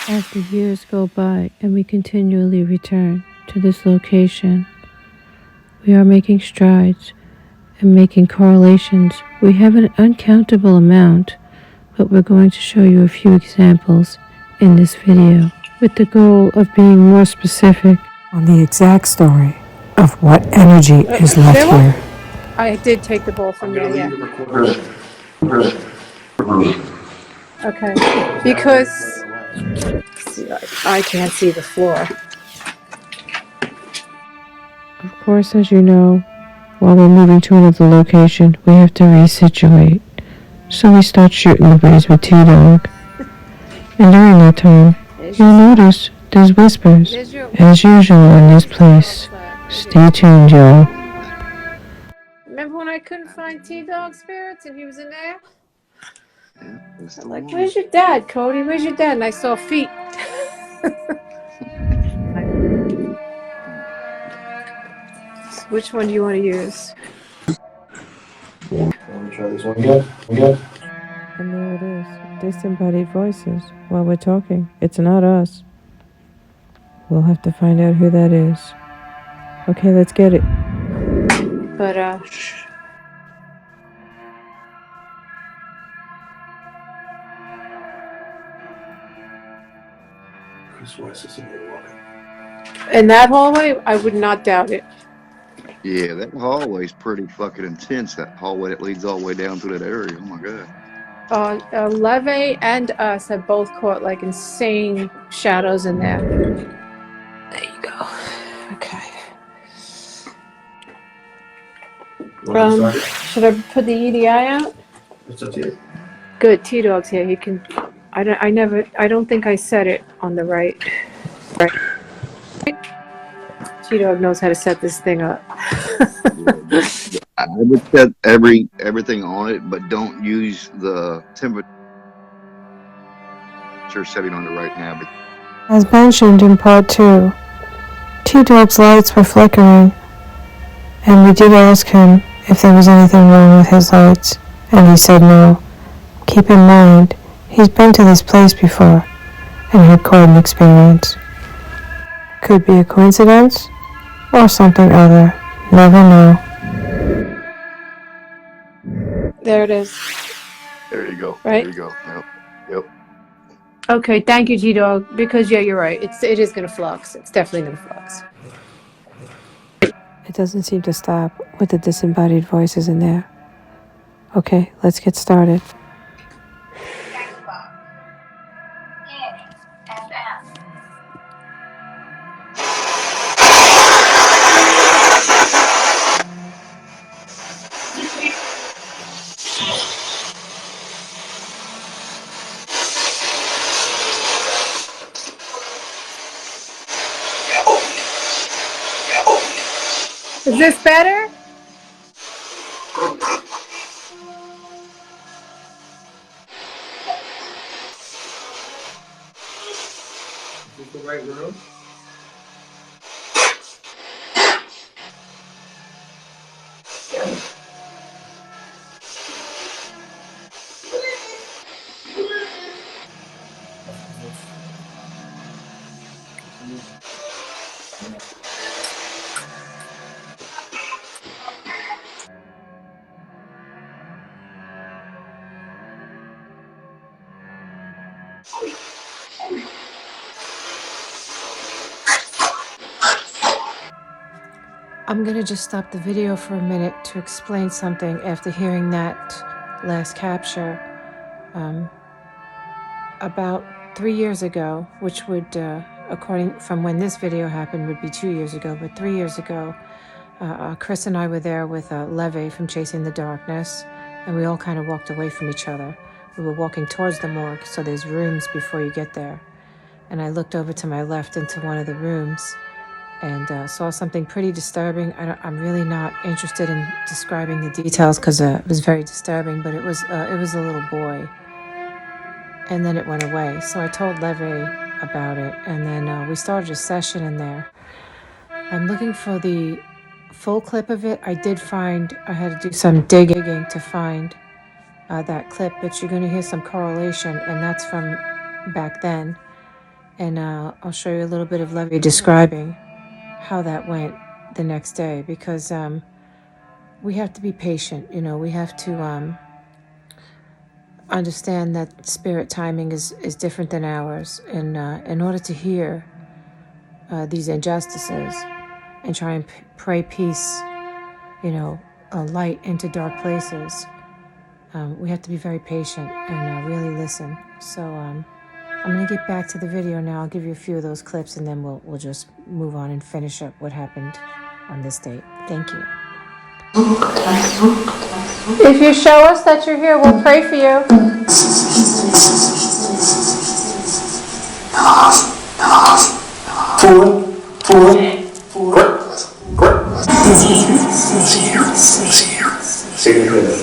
As the years go by and we continually return to this location, we are making strides and making correlations. We have an uncountable amount, but we're going to show you a few examples in this video with the goal of being more specific on the exact story of what energy is left here. I did take the bowl from there, yeah. Okay, because I can't see the floor. Of course, as you know, while we're moving to another location, we have to resituate. So we start shooting the breeze with T-Dog. And during that time, you'll notice there's whispers, as usual in this place. Stay tuned, y'all. Remember when I couldn't find T-Dog spirits and he was in there? I'm like, where's your dad, Cody? Where's your dad? And I saw feet. Which one do you want to use? Want to try this one again? And there it is, disembodied voices while we're talking. It's not us. We'll have to find out who that is. Okay, let's get it. But, in that hallway, I would not doubt it. Yeah, that hallway's pretty fucking intense. That hallway that leads all the way down to that area. Oh my god. Leve and us have both caught like insane shadows in there. There you go. Okay. Should I put the EDI out? It's up to you. Good. T-Dog's here. He can. I don't think I said it on the right. T-Dog knows how to set this thing up. I would set everything on it, but don't use the temperature setting on it right now. As mentioned in part 2, T-Dog's lights were flickering, and we did ask him if there was anything wrong with his lights, and he said no. Keep in mind, he's been to this place before and had quite an experience. Could be a coincidence or something other. Never know. There it is. There you go. Right? There you go. Yep. Okay, thank you, T-Dog. Because yeah, you're right. It is gonna flux. It's definitely gonna flux. It doesn't seem to stop with the disembodied voices in there. Okay, let's get started. Is this better? Is this the right room? I'm gonna just stop the video for a minute to explain something after hearing that last capture. About 3 years ago, which would, according from when this video happened, would be 2 years ago, but 3 years ago, Chris and I were there with Leve from Chasing the Darkness, and we all kind of walked away from each other. We were walking towards the morgue, so there's rooms before you get there. And I looked over to my left into one of the rooms and saw something pretty disturbing. I'm really not interested in describing the details because it was very disturbing, but it was a little boy. And then it went away. So I told Leve about it, and then we started a session in there. I'm looking for the full clip of it. I did find, I had to do some digging to find that clip, but you're going to hear some correlation, and that's from back then. And I'll show you a little bit of Levy describing how that went the next day, because we have to be patient. You know, we have to understand that spirit timing is different than ours. And in order to hear these injustices and try and pray peace, you know, light into dark places, we have to be very patient and really listen. So I'm going to get back to the video now. I'll give you a few of those clips, and then we'll just move on and finish up what happened on this date. Thank you. If you show us that you're here, we'll pray for you.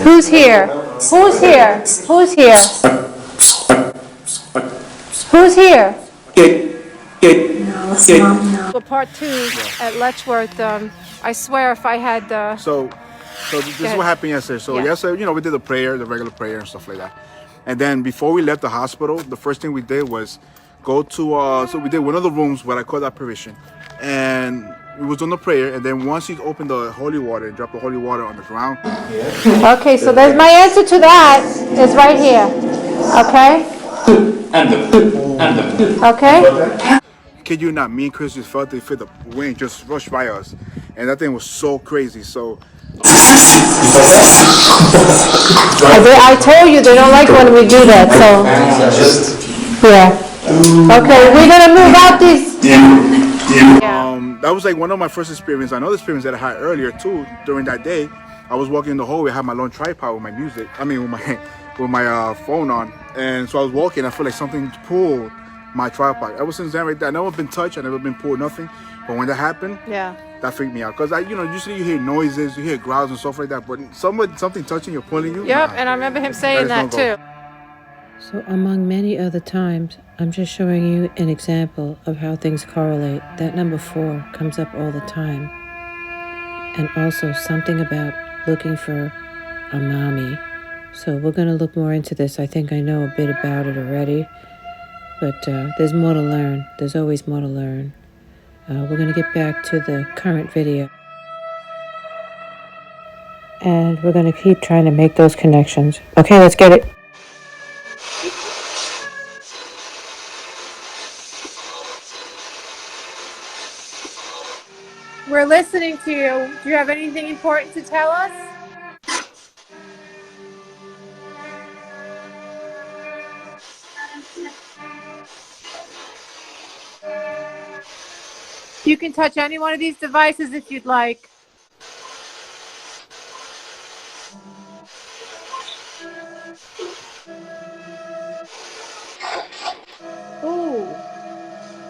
Who's here? Who's here? Who's here? Who's here? Well, part 2 at Letchworth. I swear if I had So this is what happened yesterday. So yesterday, you know, we did the prayer, the regular prayer and stuff like that. And then before we left the hospital, the first thing we did was go to, so we did one of the rooms, what I call the apparition. And we was doing the prayer. And then once he opened the holy water and dropped the holy water on the ground. Okay, so there's my answer to that is right here. Okay? Okay? Kid you not, me and Chris just felt the wind just rush by us. And that thing was so crazy. So I told you they don't like when we do that, so. Yeah. Okay, we're gonna move out these. That was like one of my first experiences. Another experience that I had earlier too. During that day, I was walking in the hallway. I had my long tripod with my music. I mean, with my phone on. And so I was walking. I feel like something pulled my tripod. Ever since then, right there, I never been touched. I never been pulled. Nothing. But when that happened, that freaked me out. Cause usually you hear noises, you hear growls and stuff like that. But something touching you, pulling you. Yep, and I remember him saying that too. So among many other times, I'm just showing you an example of how things correlate. That number 4 comes up all the time. And also something about looking for a mommy. So we're going to look more into this. I think I know a bit about it already. But there's more to learn. There's always more to learn. We're going to get back to the current video. And we're going to keep trying to make those connections. Okay, let's get it. We're listening to you. Do you have anything important to tell us? You can touch any one of these devices if you'd like. Ooh,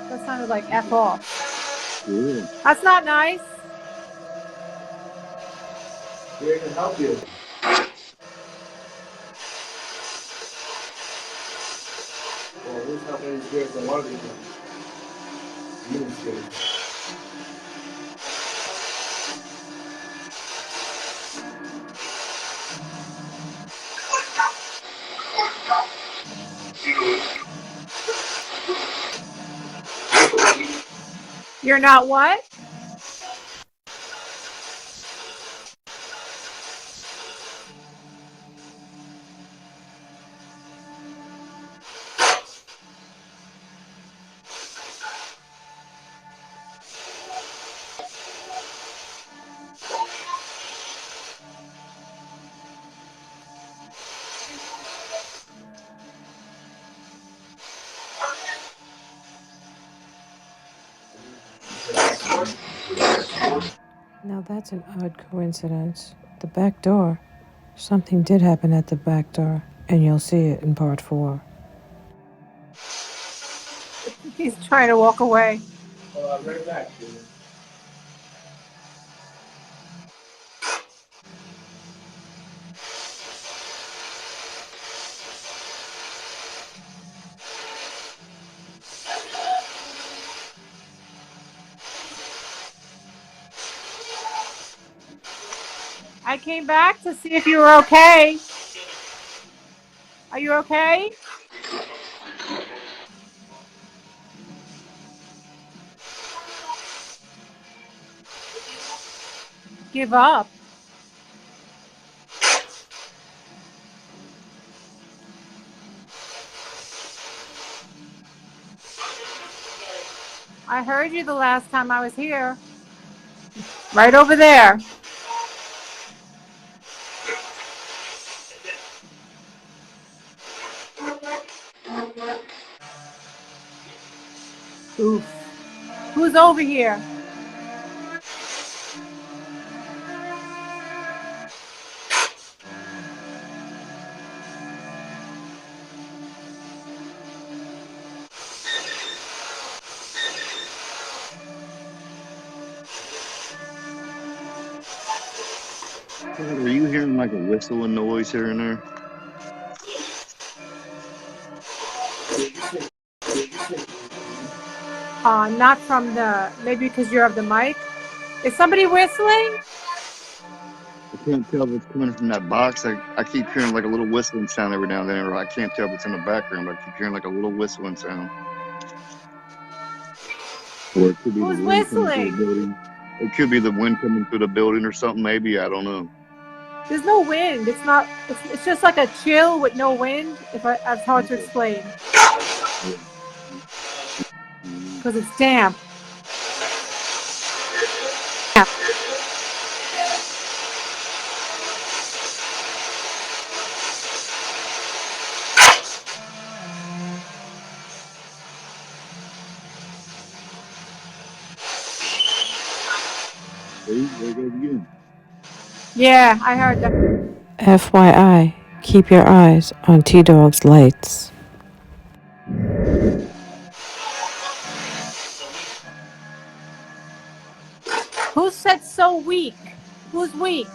that sounded like F off. Yeah. That's not nice. Here can help you. Well, who's helping you spirits and one of these things? Human spirits. You're not what? Now that's an odd coincidence. The back door. Something did happen at the back door, and you'll see it in part 4. He's trying to walk away. I'll be right back. I came back to see if you were okay. Are you okay? give up. I heard you the last time I was here. Right over there. Oof. Who's over here? Are you hearing like a whistling noise here and there? Not from the, maybe because you're of the mic. Is somebody whistling? I can't tell if it's coming from that box. I keep hearing like a little whistling sound every now and then. Or I can't tell if it's in the background, but I keep hearing like a little whistling sound. Or it could be the Who's wind coming through the whistling? building. It could be the wind coming through the building or something, maybe. I don't know. There's no wind. It's not, it's just like a chill with no wind. It's hard to explain. Because it's damp. See, there it goes again. Yeah, I heard that. FYI, keep your eyes on T-Dog's lights. Who said so weak? Who's weak?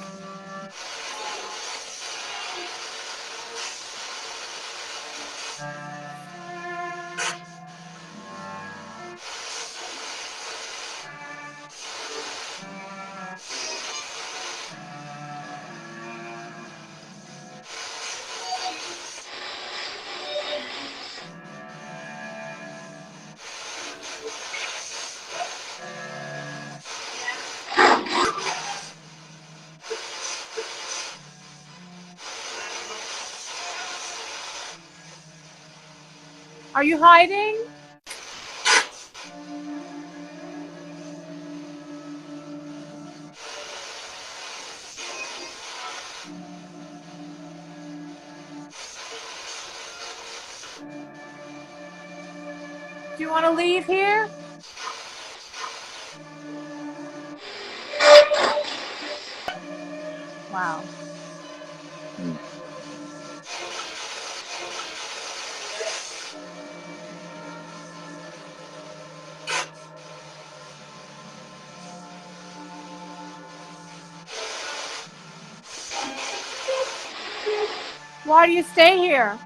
Are you hiding? Do you want to leave here? Wow. Why do you stay here?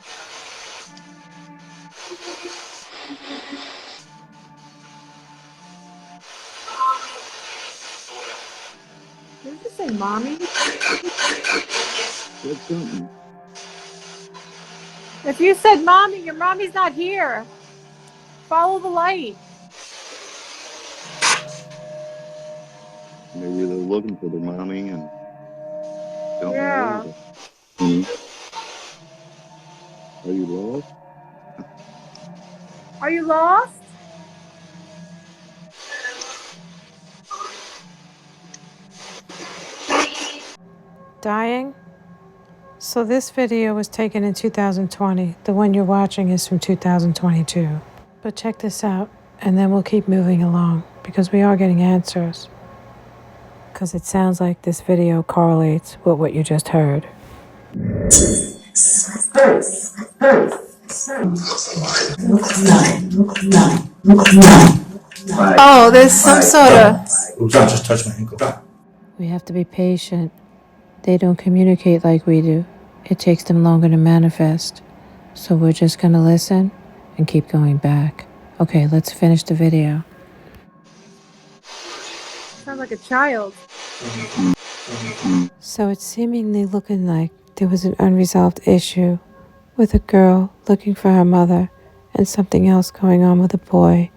Did you say mommy? That's something. If you said mommy, your mommy's not here. Follow the light. Maybe they're looking for their mommy and don't know where. Yeah. Are you lost? Are you lost? Dying? So this video was taken in 2020. The one you're watching is from 2022. But check this out, and then we'll keep moving along, because we are getting answers. Because it sounds like this video correlates with what you just heard. Oh, there's some sort of... Just touch my ankle. We have to be patient. They don't communicate like we do. It takes them longer to manifest. So we're just gonna listen and keep going back. Okay, let's finish the video. Sounds like a child. So it's seemingly looking like there was an unresolved issue with a girl looking for her mother and something else going on with a boy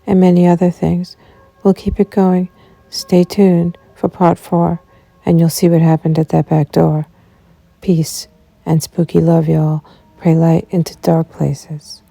and many other things. We'll keep it going. Stay tuned for part 4 and you'll see what happened at that back door. Peace and spooky love, y'all. Pray light into dark places.